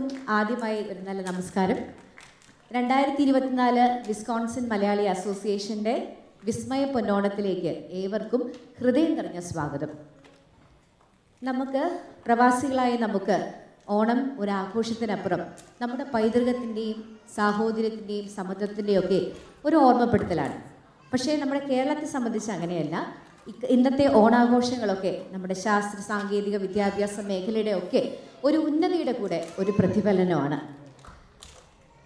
എല്ലാവർക്കും ആദ്യമായി ഒരു നല്ല നമസ്കാരം. 2024 വിസ്കോൺസിൻ മലയാളി അസോസിയേഷൻ്റെ വിസ്മയ പൊന്നോണത്തിലേക്ക് ഏവർക്കും ഹൃദയം നിറഞ്ഞ സ്വാഗതം. നമുക്ക് പ്രവാസികളായ നമുക്ക് ഓണം ഒരു ആഘോഷത്തിനപ്പുറം നമ്മുടെ പൈതൃകത്തിൻ്റെയും സാഹോദര്യത്തിൻ്റെയും സമത്വത്തിൻ്റെയും ഒക്കെ ഒരു ഓർമ്മപ്പെടുത്തലാണ്. പക്ഷേ നമ്മുടെ കേരളത്തെ സംബന്ധിച്ച് അങ്ങനെയല്ല. ഇന്നത്തെ ഓണാഘോഷങ്ങളൊക്കെ നമ്മുടെ ശാസ്ത്ര സാങ്കേതിക വിദ്യാഭ്യാസ മേഖലയുടെ ഒക്കെ ഒരു ഉന്നതിയുടെ കൂടെ ഒരു പ്രതിഫലനമാണ്.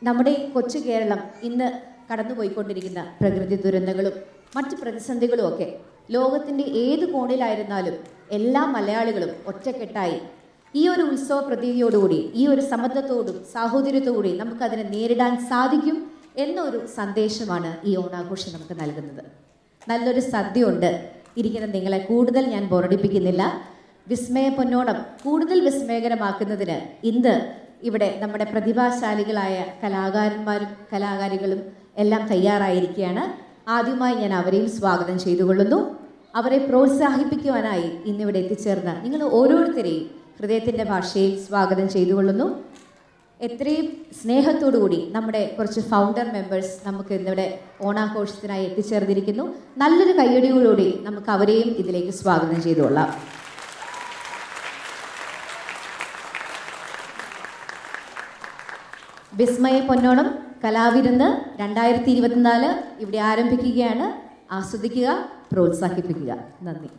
നമ്മുടെ ഈ കൊച്ചു കേരളം ഇന്ന് കടന്നുപോയിക്കൊണ്ടിരിക്കുന്ന പ്രകൃതി ദുരന്തങ്ങളും മറ്റ് പ്രതിസന്ധികളും ഒക്കെ ലോകത്തിൻ്റെ ഏത് കോണിലായിരുന്നാലും എല്ലാ മലയാളികളും ഒറ്റക്കെട്ടായി ഈ ഒരു ഉത്സവ പ്രതീതിയോടുകൂടി ഈ ഒരു സമത്വത്തോടും സാഹോദര്യത്തോടുകൂടി നമുക്കതിനെ നേരിടാൻ സാധിക്കും എന്നൊരു സന്ദേശമാണ് ഈ ഓണാഘോഷം നമുക്ക് നൽകുന്നത്. നല്ലൊരു സദ്യയുണ്ട്. ഇരിക്കുന്ന നിങ്ങളെ കൂടുതൽ ഞാൻ ബോറടിപ്പിക്കുന്നില്ല. വിസ്മയ പൊന്നോണം കൂടുതൽ വിസ്മയകരമാക്കുന്നതിന് ഇന്ന് ഇവിടെ നമ്മുടെ പ്രതിഭാശാലികളായ കലാകാരന്മാരും കലാകാരികളും എല്ലാം തയ്യാറായിരിക്കുകയാണ്. ആദ്യമായി ഞാൻ അവരെയും സ്വാഗതം ചെയ്തുകൊള്ളുന്നു. അവരെ പ്രോത്സാഹിപ്പിക്കുവാനായി ഇന്നിവിടെ എത്തിച്ചേർന്ന നിങ്ങൾ ഓരോരുത്തരെയും ഹൃദയത്തിൻ്റെ ഭാഷയിൽ സ്വാഗതം ചെയ്തുകൊള്ളുന്നു. എത്രയും സ്നേഹത്തോടുകൂടി നമ്മുടെ കുറച്ച് ഫൗണ്ടർ മെമ്പേഴ്സ് നമുക്ക് ഇന്നിവിടെ ഓണാഘോഷത്തിനായി എത്തിച്ചേർന്നിരിക്കുന്നു. നല്ലൊരു കയ്യടിയോടുകൂടി നമുക്ക് അവരെയും ഇതിലേക്ക് സ്വാഗതം ചെയ്തുകൊള്ളാം. വിസ്മയ പൊന്നോണം കലാവിരുന്ന് 2024 ഇവിടെ ആരംഭിക്കുകയാണ്. ആസ്വദിക്കുക, പ്രോത്സാഹിപ്പിക്കുക. നന്ദി.